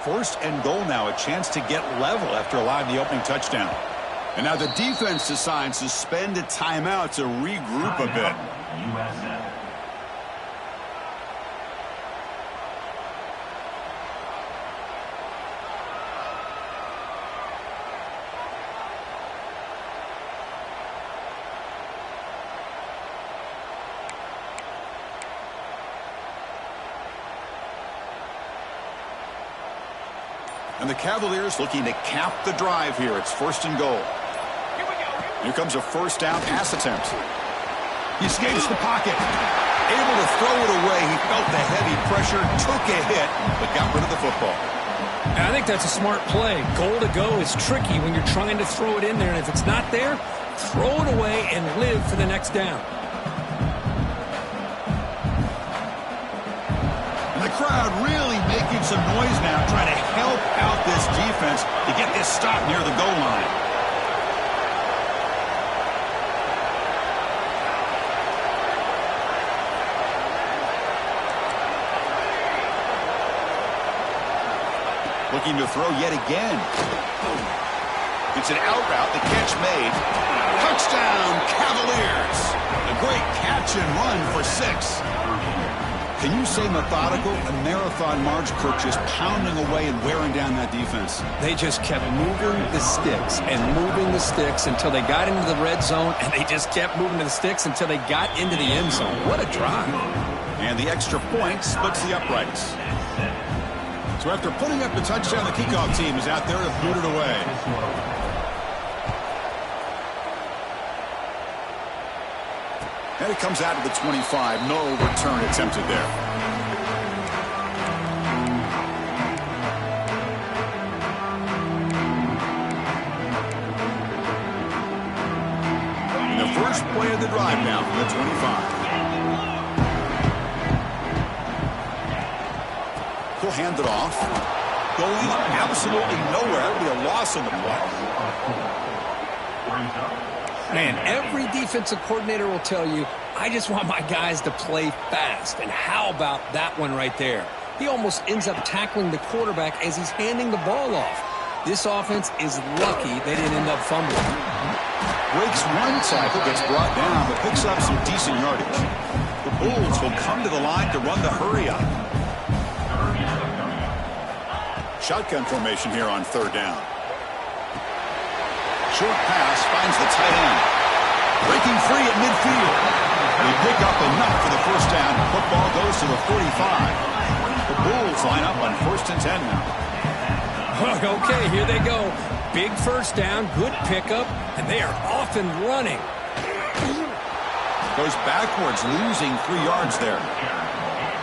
first and goal now. A chance to get level after allowing the opening touchdown. And now the defense decides to spend a timeout to regroup a bit. And the Cavaliers looking to cap the drive here. It's first and goal. Here comes a first down pass attempt. He escapes the pocket. Able to throw it away. He felt the heavy pressure, took a hit, but got rid of the football. I think that's a smart play. Goal to go is tricky when you're trying to throw it in there, and if it's not there, throw it away and live for the next down. And the crowd really making some noise now, trying to help out this defense to get this stop near the goal line. Looking to throw yet again. It's an out route, the catch made. Touchdown, Cavaliers. A great catch and run for 6. Can you say methodical? A marathon march, Kirk, just pounding away and wearing down that defense. They just kept moving the sticks and moving the sticks until they got into the red zone, and they just kept moving the sticks until they got into the end zone. What a drive. And the extra point splits the uprights. So after putting up the touchdown, the kickoff team is out there to boot it away. And it comes out of the 25. No return attempted there. And the first play of the drive now from the 25. He'll hand it off. Going absolutely nowhere. That would be a loss on the play. Man, every defensive coordinator will tell you, I just want my guys to play fast. And how about that one right there? He almost ends up tackling the quarterback as he's handing the ball off. This offense is lucky they didn't end up fumbling. Breaks one tackle, gets brought down, but picks up some decent yardage. The Bulls will come to the line to run the hurry up. Shotgun formation here on third down. Short pass finds the tight end. Breaking free at midfield. They pick up enough for the first down. Football goes to the 45. The Bulls line up on 1st and 10 now. Okay, here they go. Big first down, good pickup, and they are off and running. Goes backwards, losing 3 yards there.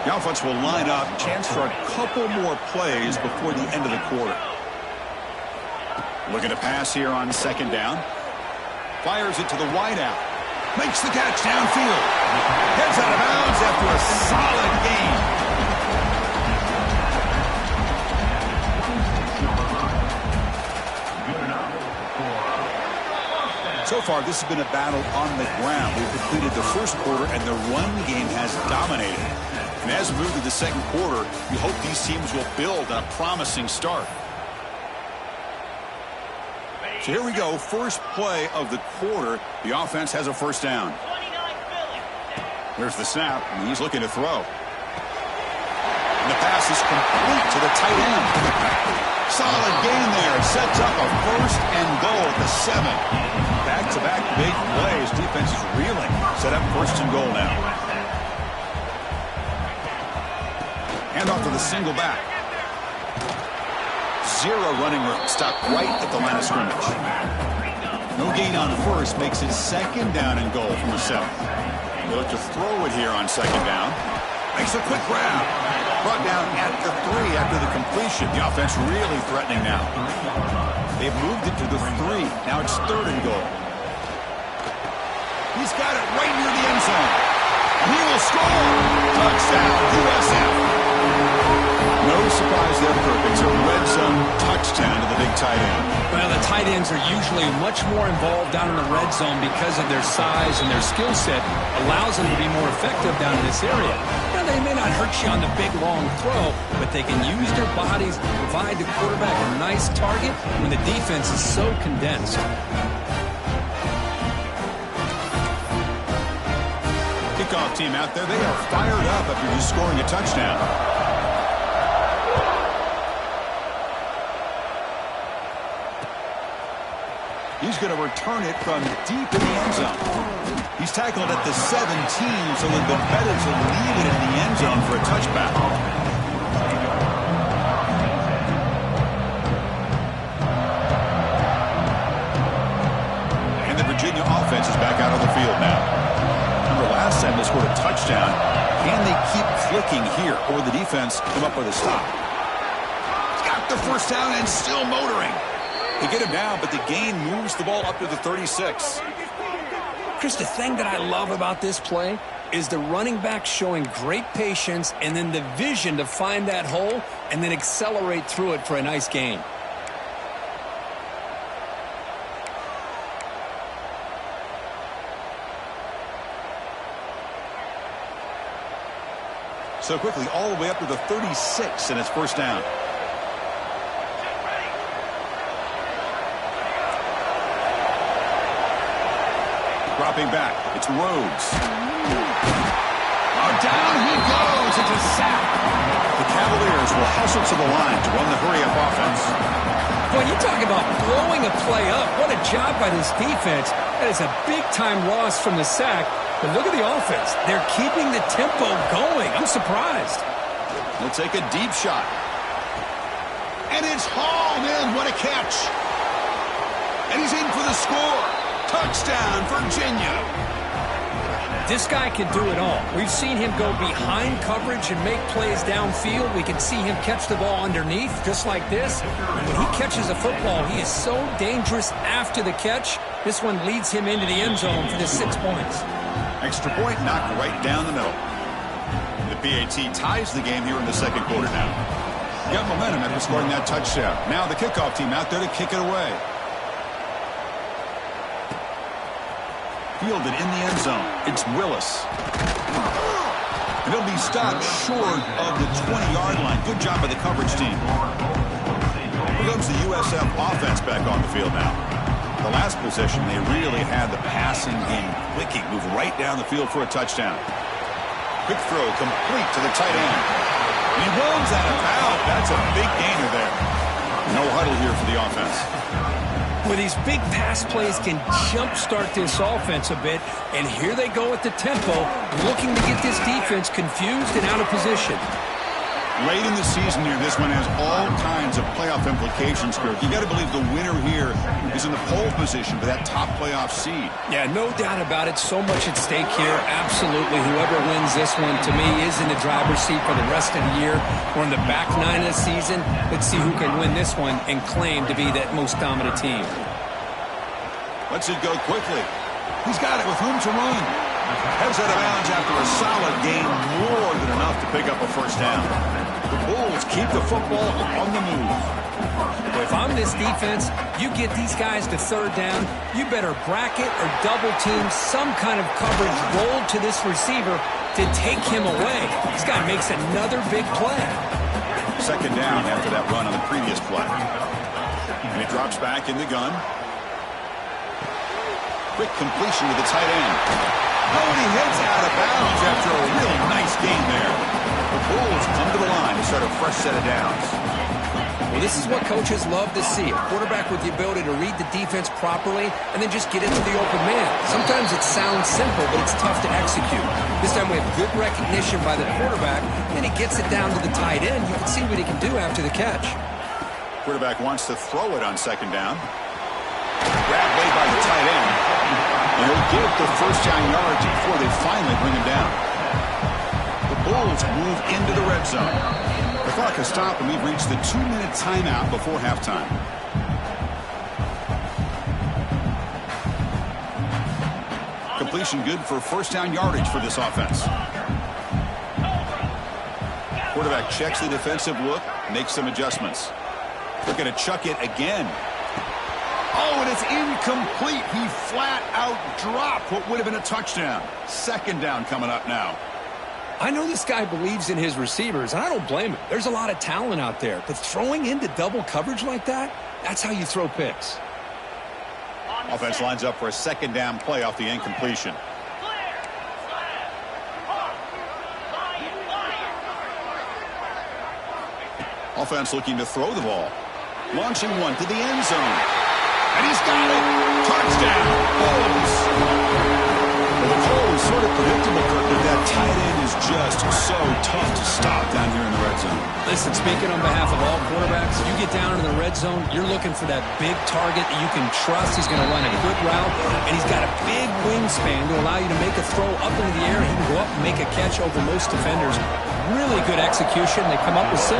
The offense will line up. Chance for a couple more plays before the end of the quarter. Looking to pass here on 2nd down. Fires it to the wideout. Makes the catch downfield. Heads out of bounds after a solid gain. So far, this has been a battle on the ground. We've completed the first quarter, and the run game has dominated. And as we move to the second quarter, we hope these teams will build on a promising start. So here we go, first play of the quarter. The offense has a first down. Here's the snap, and he's looking to throw. And the pass is complete to the tight end. Solid gain there. Sets up a first and goal at the 7. Back-to-back big plays. Defense is reeling. Set up first and goal now. Hand off to the single back. 0 running room. Stopped right at the line of scrimmage. No gain on first. Makes it 2nd down and goal from the 7. They look to throw it here on 2nd down. Makes a quick grab. Brought down at the 3 after the completion. The offense really threatening now. They've moved it to the 3. Now it's 3rd and goal. He's got it right near the end zone. And he will score. Touchdown, USF. No No surprise there, Kirk. It's a red zone touchdown to the big tight end. Well, the tight ends are usually much more involved down in the red zone because of their size and their skill set allows them to be more effective down in this area. Now, they may not hurt you on the big, long throw, but they can use their bodies to provide the quarterback a nice target when the defense is so condensed. Kickoff team out there, they are fired up after just scoring a touchdown. He's going to return it from deep in the end zone. He's tackled at the 17, so a little bit better to leave it in the end zone for a touchback. And the Virginia offense is back out on the field now. Last time they scored a touchdown. Can they keep clicking here, or the defense come up with a stop? He's got the first down and still motoring. They get him down, but the gain moves the ball up to the 36. Chris, the thing that I love about this play is the running back showing great patience and then the vision to find that hole and then accelerate through it for a nice gain. So quickly, all the way up to the 36, and it's first down. Dropping back, it's Rhodes. Oh, down he goes. It's a sack. The Cavaliers will hustle to the line to run the hurry-up offense. Boy, you talk about blowing a play up. What a job by this defense. That is a big-time loss from the sack. But look at the offense. They're keeping the tempo going. I'm surprised. He'll take a deep shot. And it's hauled in. What a catch. And he's in for the score. Touchdown, Virginia. This guy can do it all. We've seen him go behind coverage and make plays downfield. We can see him catch the ball underneath, just like this. And when he catches a football, he is so dangerous after the catch. This one leads him into the end zone for the 6 points. Extra point knocked right down the middle. The PAT ties the game here in the second quarter now. Got momentum after scoring that touchdown. Now the kickoff team out there to kick it away. Fielded in the end zone. It's Willis. And he'll be stopped short of the 20-yard line. Good job by the coverage team. Here comes the USF offense back on the field now. The last possession, they really had the passing game clicking. Move right down the field for a touchdown. Quick throw complete to the tight end. He runs out of bounds. That's a big gainer there. No huddle here for the offense. Well, these big pass plays can jumpstart this offense a bit, and here they go at the tempo, looking to get this defense confused and out of position. Late in the season here, this one has all kinds of playoff implications, Kirk. You got to believe the winner here is in the pole position for that top playoff seed. Yeah, no doubt about it. So much at stake here. Absolutely. Whoever wins this one, to me, is in the driver's seat for the rest of the year. We're in the back nine of the season. Let's see who can win this one and claim to be that most dominant team. Lets it go quickly. He's got it with room to run. Heads out of bounds after a solid gain, more than enough to pick up a first down. The Bulls keep the football on the move. If I'm this defense, you get these guys to third down, you better bracket or double team some kind of coverage rolled to this receiver to take him away. This guy makes another big play. Second down after that run on the previous play. And he drops back in the gun. Quick completion to the tight end. Oh, and he heads out of bounds after a really nice gain there. The Bulls come to the line to start a fresh set of downs. Well, this is what coaches love to see. A quarterback with the ability to read the defense properly and then just get into the open man. Sometimes it sounds simple, but it's tough to execute. This time we have good recognition by the quarterback, and he gets it down to the tight end. You can see what he can do after the catch. Quarterback wants to throw it on second down. Grab made by the tight end. And he'll give the first down yards before they finally bring him down. The Bulls move into the red zone. The clock has stopped, and we've reached the 2-minute timeout before halftime. Completion good for first down yardage for this offense. Quarterback checks the defensive look. Makes some adjustments. They're going to chuck it again. Oh, and it's incomplete. He flat out dropped what would have been a touchdown. Second down coming up now. I know this guy believes in his receivers, and I don't blame him. There's a lot of talent out there, but throwing into double coverage like that, that's how you throw picks. Offense lines up for a second down play off the incompletion. Offense looking to throw the ball. Launching one to the end zone. And he's got it. Touchdown. Bulls. Well, the call was sort of predictable, Kirk, but that tight end is just so tough to stop down here in the red zone. Listen, speaking on behalf of all quarterbacks, you get down in the red zone, you're looking for that big target that you can trust. He's going to run a good route, and he's got a big wingspan to allow you to make a throw up into the air. He can go up and make a catch over most defenders. Really good execution. They come up with 6.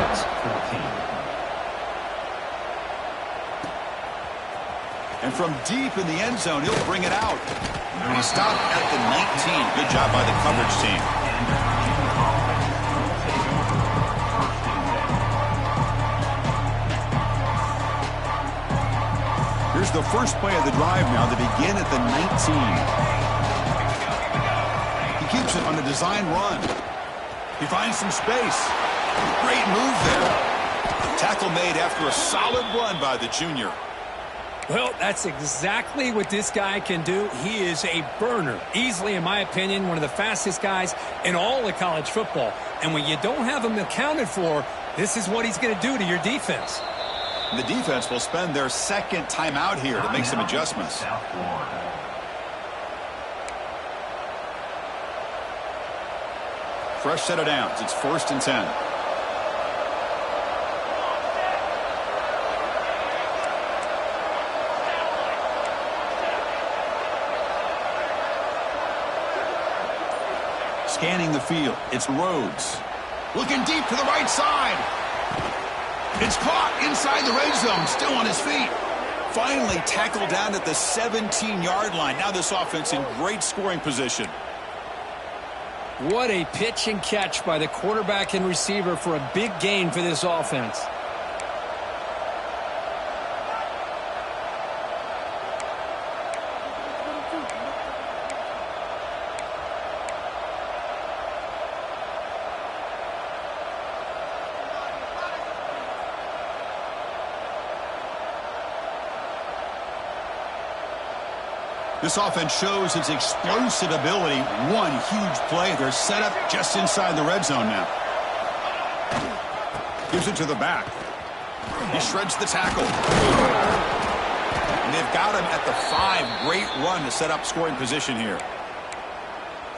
And from deep in the end zone, he'll bring it out. And he stopped at the 19. Good job by the coverage team. Here's the first play of the drive now to begin at the 19. He keeps it on a design run. He finds some space. Great move there. Tackle made after a solid run by the junior. Well, that's exactly what this guy can do. He is a burner. Easily, in my opinion, one of the fastest guys in all of college football. And when you don't have him accounted for, this is what he's going to do to your defense. And the defense will spend their second timeout here to make some adjustments. Fresh set of downs. It's 1st and 10. Scanning the field. It's Rhodes. Looking deep to the right side. It's caught inside the red zone. Still on his feet. Finally tackled down at the 17-yard line. Now this offense in great scoring position. What a pitch and catch by the quarterback and receiver for a big gain for this offense. This offense shows its explosive ability. One huge play. They're set up just inside the red zone now. Gives it to the back. He shreds the tackle. And they've got him at the 5. Great run to set up scoring position here.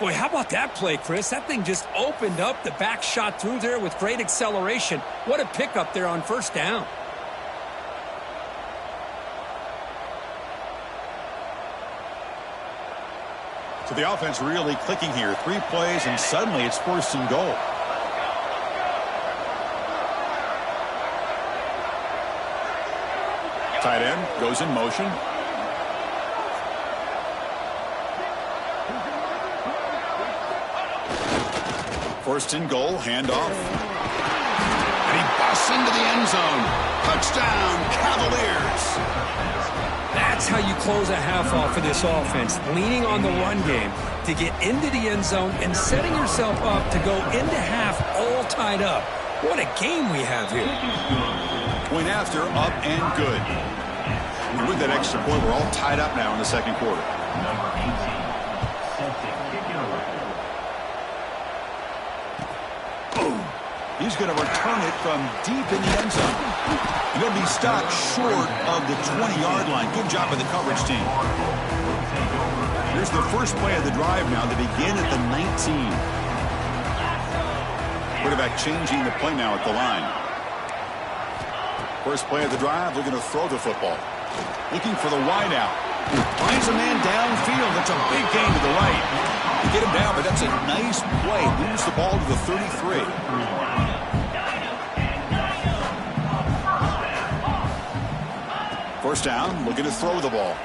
Boy, how about that play, Chris? That thing just opened up. The back shot through there with great acceleration. What a pickup there on 1st down. So the offense really clicking here. 3 plays, and suddenly it's 1st and goal. Tight end goes in motion. First and goal, handoff. And he busts into the end zone. Touchdown, Cavaliers. That's how you close a half off for this offense, leaning on the run game to get into the end zone and setting yourself up to go into half all tied up. What a game we have here. Point after, up and good. And with that extra point, we're all tied up now in the second quarter. Boom. He's going to return it from deep in the end zone. He'll be stopped short of the 20-yard line. Good job by the coverage team. Here's the first play of the drive now to begin at the 19. Quarterback changing the play now at the line. First play of the drive, looking to throw the football. Looking for the wide out. Finds a man downfield. That's a big gain to the right. To get him down, but that's a nice play. Moves the ball to the 33. First down, looking to throw the ball.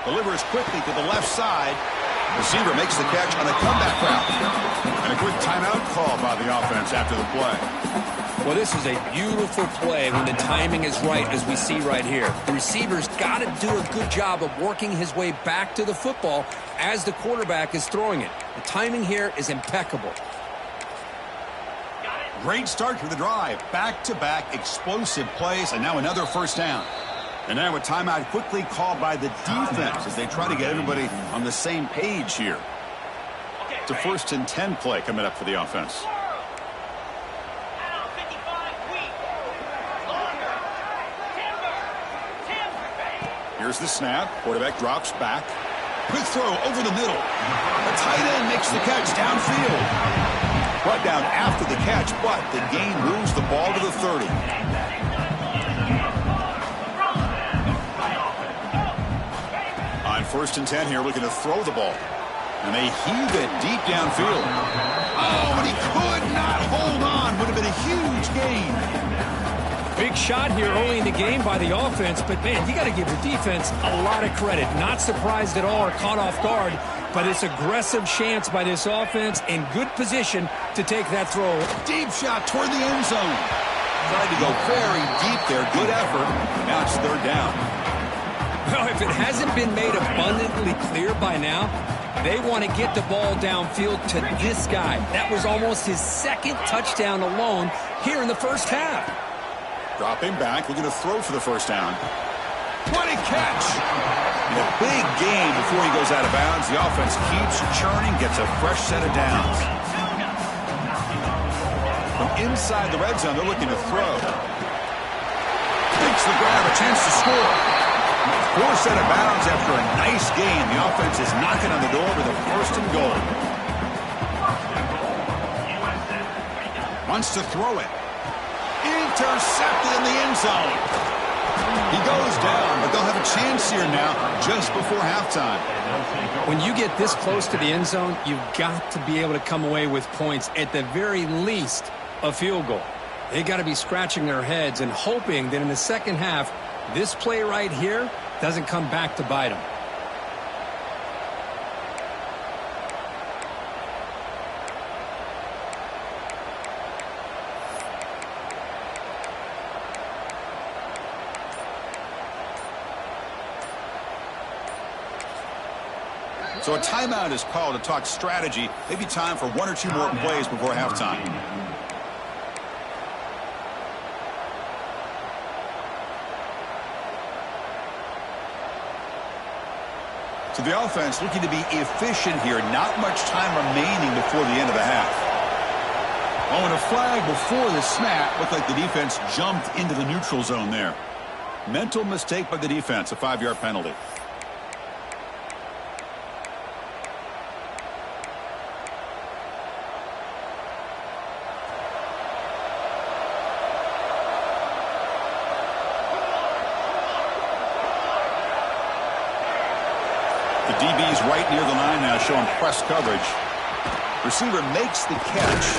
Delivers quickly to the left side. Receiver makes the catch on a comeback route. And a quick timeout call by the offense after the play. Well, this is a beautiful play when the timing is right, as we see right here. The receiver's got to do a good job of working his way back to the football as the quarterback is throwing it. The timing here is impeccable. Great start to the drive. Back-to-back explosive plays, and now another first down. And now a timeout quickly called by the defense as they try to get everybody on the same page here. It's a 1st and 10 play coming up for the offense. Here's the snap. Quarterback drops back. Quick throw over the middle. The tight end makes the catch downfield. Brought down after the catch, but the gain moves the ball to the 30. On 1st and 10 here, looking to throw the ball. And they heave it deep downfield. Oh, but he could not hold on. Would have been a huge gain. Big shot here early in the game by the offense, but, man, you got to give the defense a lot of credit. Not surprised at all or caught off guard, but it's aggressive chance by this offense in good position to take that throw. Deep shot toward the end zone. Tried to go very deep there. Good effort. Now it's 3rd down. Well, if it hasn't been made abundantly clear by now, they want to get the ball downfield to this guy. That was almost his 2nd touchdown alone here in the first half. Dropping back, looking to throw for the first down. What a catch! And a big gain before he goes out of bounds. The offense keeps churning, gets a fresh set of downs. From inside the red zone, they're looking to throw. Makes the grab, a chance to score. 4 set of bounds after a nice gain. The offense is knocking on the door with a 1st and goal. Wants to throw it. Intercepted in the end zone. He goes down, but they'll have a chance here now just before halftime. When you get this close to the end zone, you've got to be able to come away with points, at the very least a field goal. They got to be scratching their heads and hoping that in the second half, this play right here doesn't come back to bite them. So a timeout is called to talk strategy. Maybe time for 1 or 2 more plays before halftime. So the offense looking to be efficient here. Not much time remaining before the end of the half. Oh, and a flag before the snap. Looked like the defense jumped into the neutral zone there. Mental mistake by the defense, a 5-yard penalty. The DB's right near the line now, showing press coverage. Receiver makes the catch.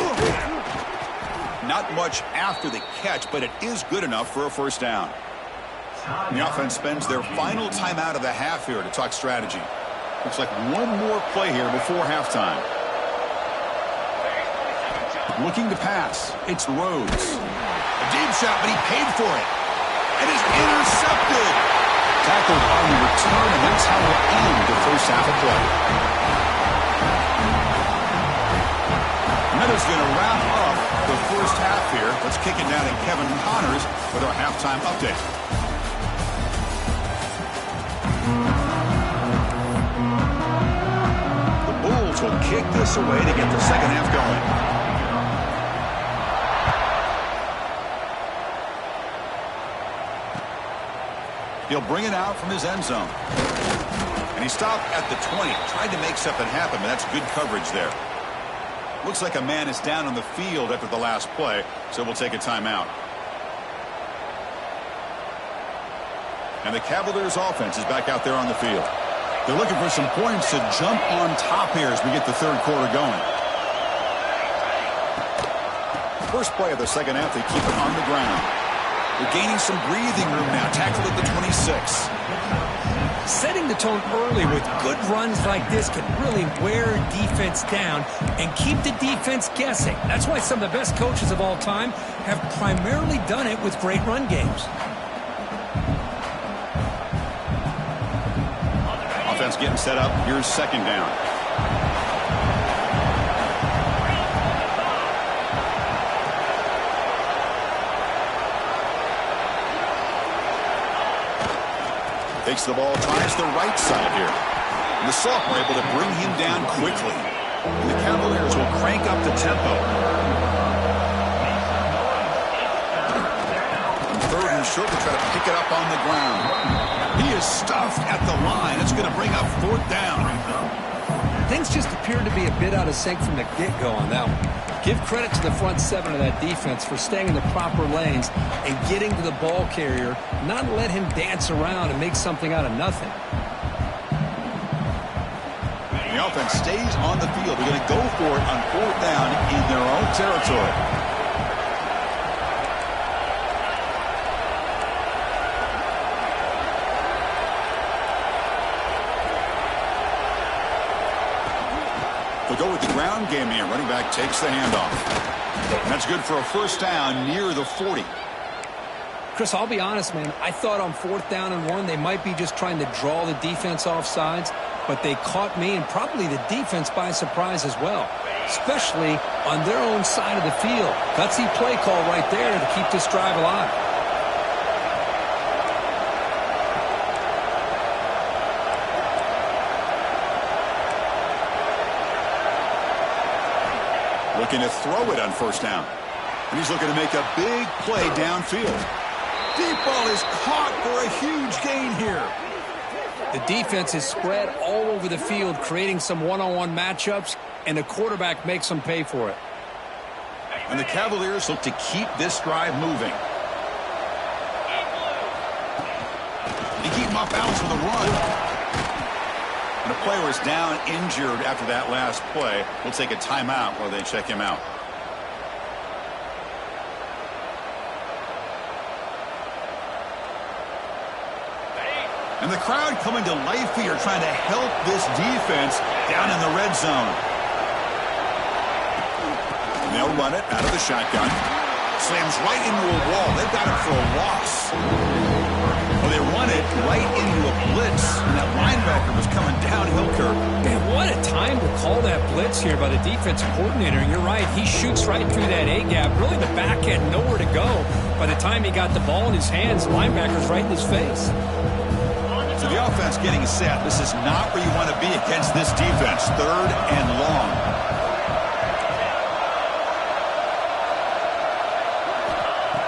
Not much after the catch, but it is good enough for a first down. The offense spends their final timeout of the half here to talk strategy. Looks like 1 more play here before halftime. Looking to pass. It's Rhodes. A deep shot, but he paid for it. It is intercepted. Tackled on the return, and that's how we'll end the first half of play. And that is going to wrap up the first half here. Let's kick it down to Kevin Connors with our halftime update. The Bulls will kick this away to get the second half going. He'll bring it out from his end zone. And he stopped at the 20. Tried to make something happen, but that's good coverage there. Looks like a man is down on the field after the last play, so we'll take a timeout. And the Cavaliers offense is back out there on the field. They're looking for some points to jump on top here as we get the third quarter going. First play of the second half, they keep it on the ground. They're gaining some breathing room now. Tackled at the 26. Setting the tone early with good runs like this can really wear defense down and keep the defense guessing. That's why some of the best coaches of all time have primarily done it with great run games. Offense getting set up. Here's second down. Takes the ball, tries the right side here. And the sophomore able to bring him down quickly. And the Cavaliers will crank up the tempo. And third and short to try to pick it up on the ground. He is stuffed at the line. It's going to bring up fourth down. Things just appeared to be a bit out of sync from the get-go on that one. Give credit to the front seven of that defense for staying in the proper lanes and getting to the ball carrier, not let him dance around and make something out of nothing. The offense stays on the field. They're going to go for it on fourth down in their own territory. They'll go with the ground game here. Running back takes the handoff. And that's good for a first down near the 40. Chris, I'll be honest, man. I thought on fourth down and 1, they might be just trying to draw the defense off sides, but they caught me and probably the defense by surprise as well, especially on their own side of the field. Gutsy play call right there to keep this drive alive. Looking to throw it on first down. And he's looking to make a big play downfield. Deep ball is caught for a huge gain here. The defense is spread all over the field, creating some one-on-one matchups, and the quarterback makes them pay for it. And the Cavaliers look to keep this drive moving. They keep him off balance with a run. And the player is down injured after that last play. We'll take a timeout while they check him out. And the crowd coming to life here, trying to help this defense down in the red zone. And they'll run it out of the shotgun. Slams right into a wall. They've got it for a loss. Well, they run it right into a blitz, and that linebacker was coming downhill curve. Man, what a time to call that blitz here by the defensive coordinator. And you're right, he shoots right through that A-gap. Really, the back had nowhere to go. By the time he got the ball in his hands, the linebacker's right in his face. So the offense getting set. This is not where you want to be against this defense. Third and long.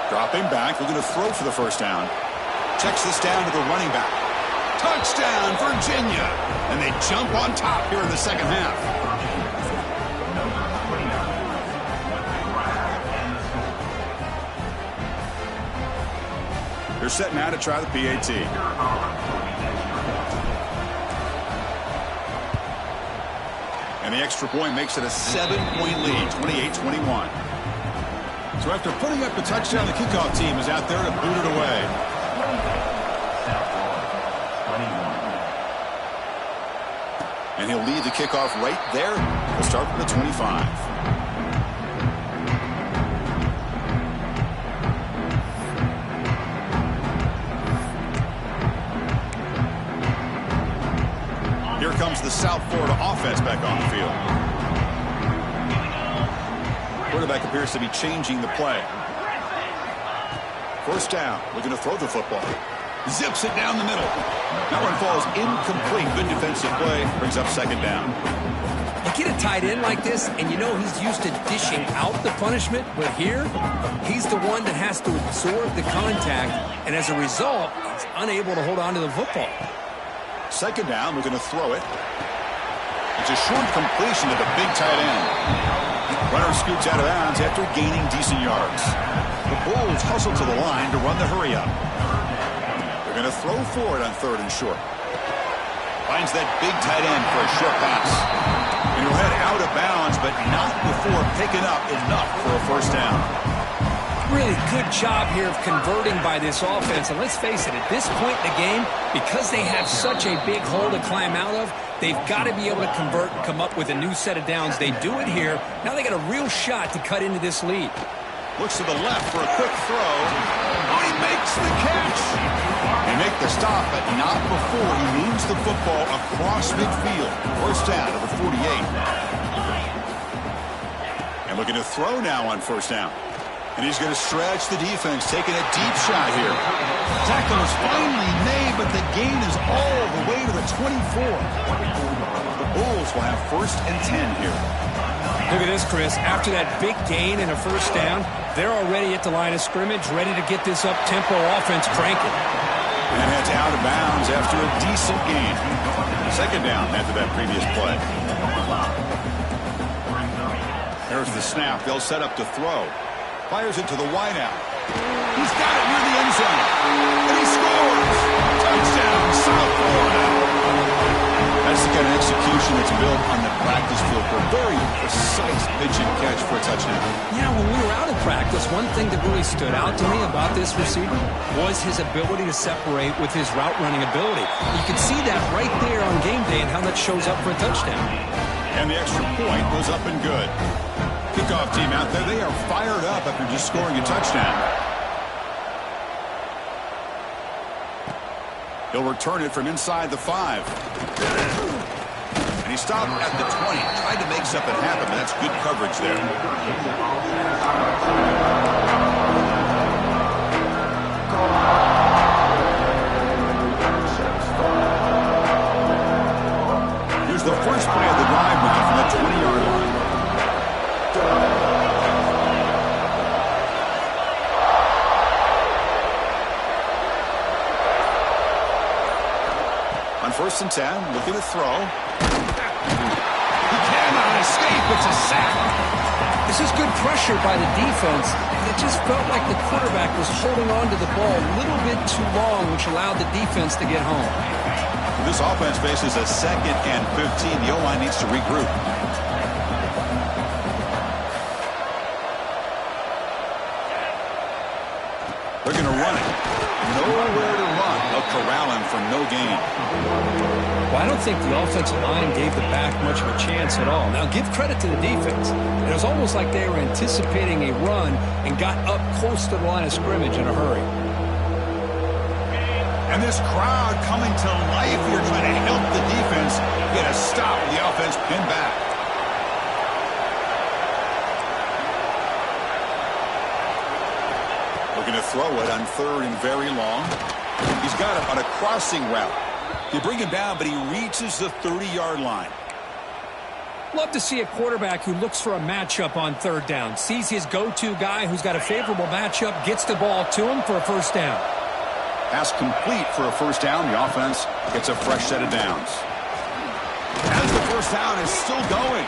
Dropping back, looking to throw for the first down. Checks this down to the running back. Touchdown, Virginia. And they jump on top here in the second half. They're set now to try the PAT. And the extra point makes it a 7-point lead, 28-21. So after putting up the touchdown, the kickoff team is out there to boot it away. And he'll lead the kickoff right there. He'll start from the 25. Here comes the South Florida offense back on the field. Quarterback appears to be changing the play. First down, looking to throw the football. Zips it down the middle. That one falls incomplete. Good defensive play. Brings up second down. You get a tight end like this, and you know he's used to dishing out the punishment, but here, he's the one that has to absorb the contact, and as a result, he's unable to hold on to the football. Second down, we're going to throw it. It's a short completion to the big tight end. Runner scoots out of bounds after gaining decent yards. The Bulls hustle to the line to run the hurry up. They're going to throw for it on third and short. Finds that big tight end for a short pass. And he'll head out of bounds, but not before picking up enough for a first down. Really good job here of converting by this offense. And let's face it, at this point in the game, because they have such a big hole to climb out of, they've got to be able to convert and come up with a new set of downs. They do it here. Now they got a real shot to cut into this lead. Looks to the left for a quick throw. Oh, he makes the catch. They make the stop, but not before he moves the football across midfield. First down to the 48. And looking to throw now on first down. And he's going to stretch the defense, taking a deep shot here. Tackle is finally made, but the gain is all the way to the 24. The Bulls will have first and 10 here. Look at this, Chris. After that big gain and a first down, they're already at the line of scrimmage, ready to get this up-tempo offense cranking. And it's out of bounds after a decent gain. Second down after that previous play. There's the snap. They'll set up to throw. Fires it to the wideout. He's got it near the end zone. And he scores. Touchdown, South Florida. That's the kind of execution that's built on the practice field for a very precise pitch and catch for a touchdown. Yeah, when we were out of practice, one thing that really stood out to me about this receiver was his ability to separate with his route running ability. You can see that right there on game day and how that shows up for a touchdown. And the extra point was up and good. Kickoff team out there, they are fired up after just scoring a touchdown. He'll return it from inside the 5. And he stopped at the 20. Tried to make something happen, but that's good coverage there. Here's the first play of the drive now from the 20-yard line. On first and 10, looking to throw. He cannot escape. It's a sack. This is good pressure by the defense. It just felt like the quarterback was holding on to the ball a little bit too long, which allowed the defense to get home. This offense faces a second and 15. The O-line needs to regroup. They're going to run it. Nowhere to run. They'll corral him for no gain. Well, I don't think the offensive line gave the back much of a chance at all. Now, give credit to the defense. It was almost like they were anticipating a run and got up close to the line of scrimmage in a hurry. And this crowd coming to life here, trying to help the defense get a stop. The offense pinned back. Looking to throw it on third and very long. He's got it on a crossing route. You bring him down, but he reaches the 30-yard line. Love to see a quarterback who looks for a matchup on third down. Sees his go-to guy who's got a favorable matchup, gets the ball to him for a first down. Pass complete for a first down. The offense gets a fresh set of downs. As the first down is still going.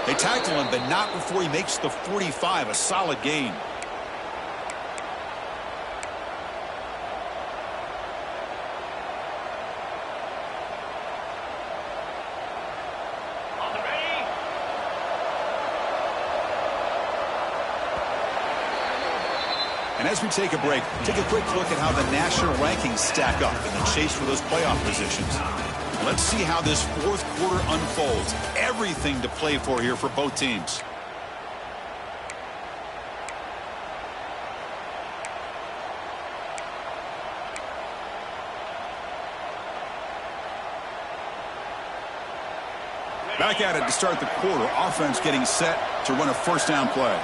They tackle him, but not before he makes the 45. A solid gain. And as we take a break, take a quick look at how the national rankings stack up in the chase for those playoff positions. Let's see how this fourth quarter unfolds. Everything to play for here for both teams. Back at it to start the quarter. Offense getting set to run a first down play.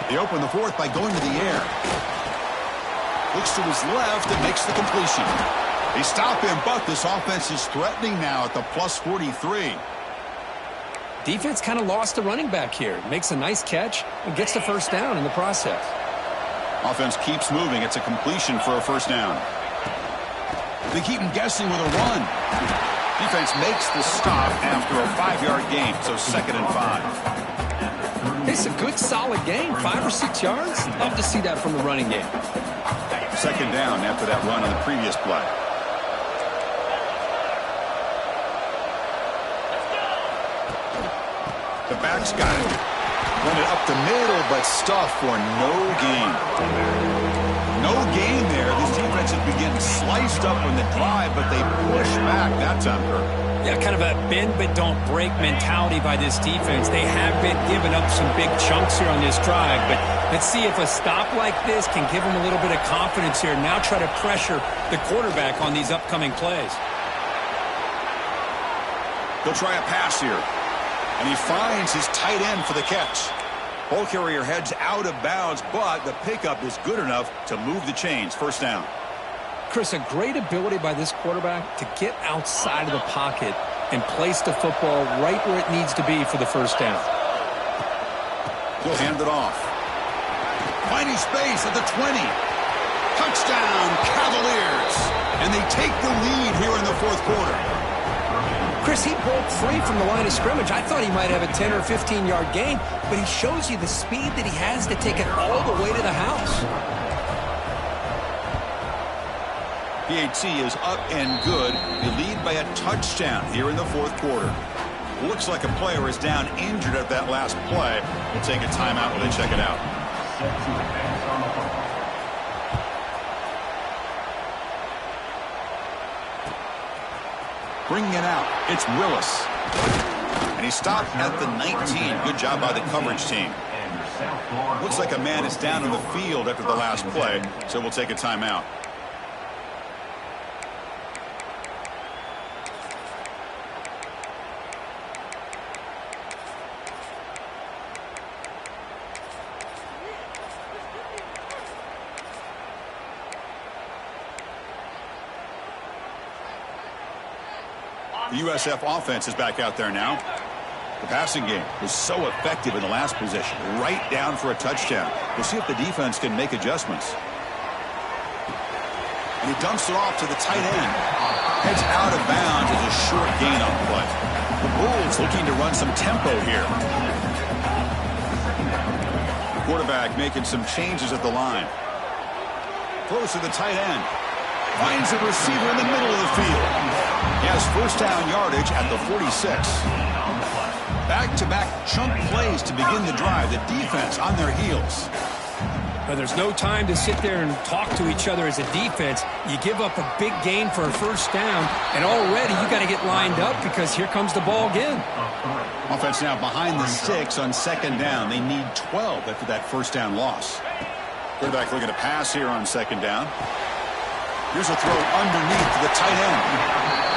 They open the fourth by going to the air. Looks to his left and makes the completion. They stop him, but this offense is threatening now at the plus 43. Defense kind of lost the running back here. Makes a nice catch and gets the first down in the process. Offense keeps moving. It's a completion for a first down. They keep him guessing with a run. Defense makes the stop after a 5-yard gain, so second and 5. It's a good, solid gain, 5 or 6 yards. Love to see that from the running game. Second down after that run on the previous play. The quarterback's got it. Run it up the middle, but stuff for no gain. No gain there. This defense has been getting sliced up on the drive, but they push back. That's on her. Yeah, kind of a bend but don't break mentality by this defense. They have been giving up some big chunks here on this drive, but let's see if a stop like this can give them a little bit of confidence here. Now try to pressure the quarterback on these upcoming plays. He'll try a pass here, and he finds his tight end for the catch. Ball carrier heads out of bounds, but the pickup is good enough to move the chains. First down. Chris, a great ability by this quarterback to get outside of the pocket and place the football right where it needs to be for the first down. He'll hand it off. Finding space at the 20. Touchdown, Cavaliers. And they take the lead here in the fourth quarter. Chris, he broke free from the line of scrimmage. I thought he might have a 10 or 15-yard gain, but he shows you the speed that he has to take it all the way to the house. PAT is up and good. They lead by a touchdown here in the fourth quarter. Looks like a player is down injured at that last play. We'll take a timeout while they check it out. Bringing it out, it's Willis. And he stopped at the 19. Good job by the coverage team. Looks like a man is down in the field after the last play, so we'll take a timeout. The USF offense is back out there now. The passing game was so effective in the last possession, right down for a touchdown. We'll see if the defense can make adjustments. And he dumps it off to the tight end. Heads out of bounds as a short gain on play. The Bulls looking to run some tempo here. The quarterback making some changes at the line. Throws to the tight end. Finds a receiver in the middle of the field. He has first down yardage at the 46. Back-to-back chunk plays to begin the drive. The defense on their heels. But there's no time to sit there and talk to each other as a defense. You give up a big gain for a first down, and already you got to get lined up because here comes the ball again. Offense now behind the 6 on second down. They need 12 after that first down loss. Quarterback looking to pass here on second down. Here's a throw underneath to the tight end.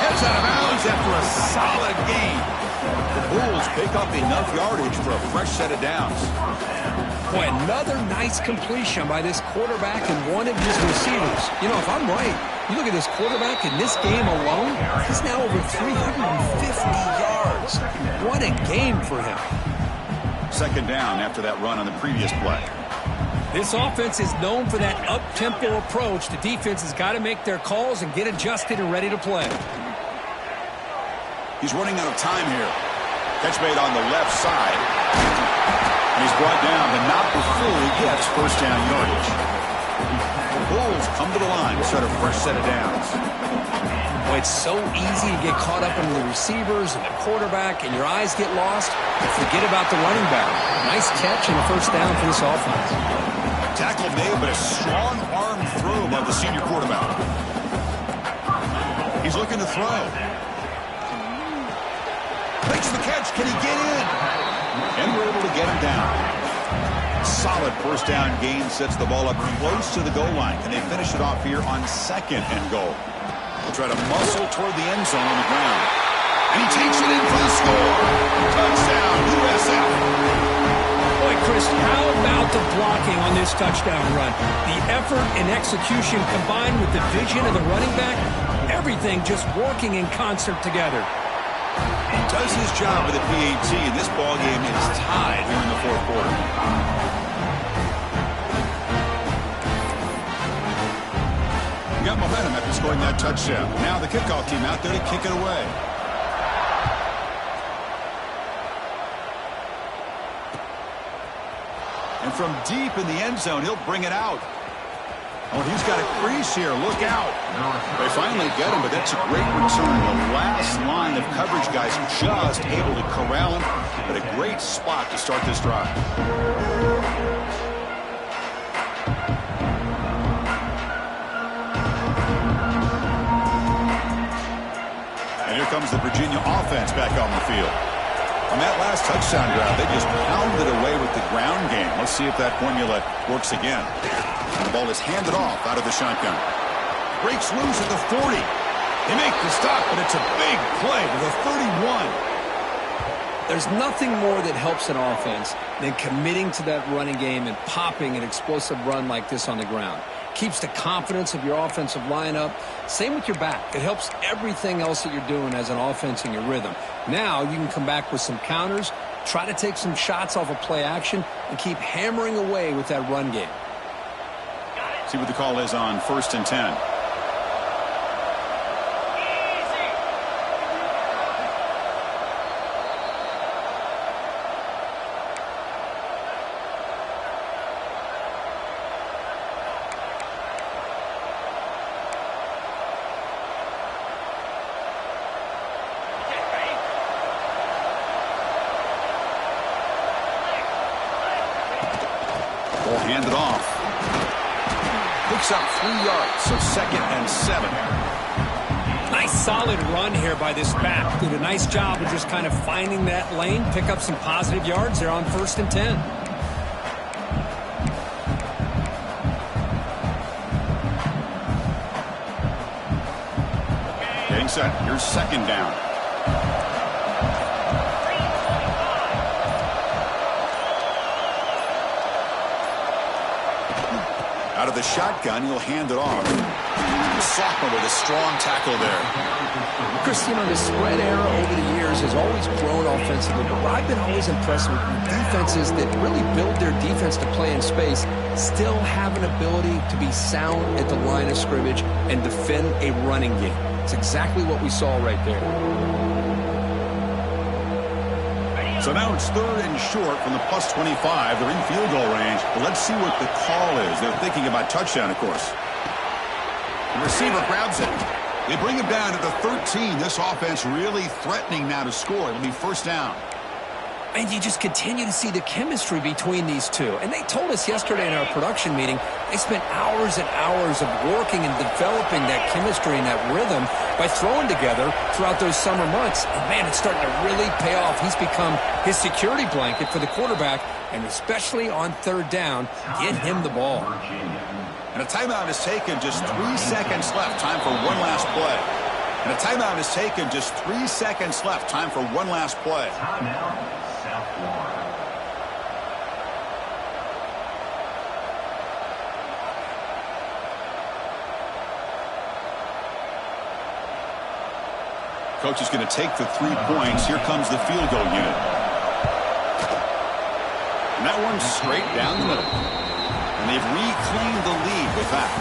Heads out of bounds after a solid gain. The Bulls pick up enough yardage for a fresh set of downs. Boy, another nice completion by this quarterback and one of his receivers. You know, if I'm right, you look at this quarterback in this game alone, he's now over 350 yards. What a game for him. Second down after that run on the previous play. This offense is known for that up-tempo approach. The defense has got to make their calls and get adjusted and ready to play. He's running out of time here. Catch made on the left side. And he's brought down, but not before he gets first down yardage. The Bulls come to the line to start a fresh set of downs. Boy, it's so easy to get caught up in the receivers and the quarterback, and your eyes get lost. Forget about the running back. Nice catch and a first down for this offense. Tackle made, but a strong arm throw by the senior quarterback. He's looking to throw. Makes the catch. Can he get in? And we're able to get him down. Solid first down gain sets the ball up close to the goal line. Can they finish it off here on second and goal? They'll try to muscle toward the end zone on the ground. And he takes it in for the score. Touchdown, USF. Boy, Chris, how about the blocking on this touchdown run? The effort and execution combined with the vision of the running back, everything just working in concert together. He does his job with the PAT, and this ball game is tied here in the fourth quarter. He got momentum after scoring that touchdown. Now the kickoff team out there to kick it away. And from deep in the end zone, he'll bring it out. Oh, he's got a crease here. Look out. They finally get him, but that's a great return. The last line of coverage guys just able to corral him, but a great spot to start this drive. And here comes the Virginia offense back on the field. On that last touchdown drive, they just pounded away with the ground game. Let's see if that formula works again. And the ball is handed off out of the shotgun. Breaks loose at the 40. They make the stop, but it's a big play to the 31. There's nothing more that helps an offense than committing to that running game and popping an explosive run like this on the ground. Keeps the confidence of your offensive lineup. Same with your back. It helps everything else that you're doing as an offense in your rhythm. Now you can come back with some counters, try to take some shots off of play action, and keep hammering away with that run game. See what the call is on 1st and 10. Handed off. Picks up 3 yards, so 2nd and 7. Nice solid run here by this back. Did a nice job of just kind of finding that lane, pick up some positive yards there on 1st and 10. Getting set. Here's 2nd down. Out of the shotgun, he'll hand it off. The sophomore with a strong tackle there. Chris, you know, the spread era over the years has always grown offensively, but I've been always impressed with defenses that really build their defense to play in space, still have an ability to be sound at the line of scrimmage and defend a running game. It's exactly what we saw right there. So now it's 3rd and short from the +25. They're in field goal range. But let's see what the call is. They're thinking about touchdown, of course. The receiver grabs it. They bring him down to the 13. This offense really threatening now to score. It'll be 1st down. And you just continue to see the chemistry between these two. And they told us yesterday in our production meeting, they spent hours and hours of working and developing that chemistry and that rhythm by throwing together throughout those summer months. And, man, it's starting to really pay off. He's become his security blanket for the quarterback, and especially on 3rd down, get him the ball. And a timeout is taken. Just 3 seconds left. Time for one last play. And a timeout is taken. Just 3 seconds left. Time for one last play. Coach is going to take the 3 points. Here comes the field goal unit. And that one's straight down the middle. And they've reclaimed the lead with that.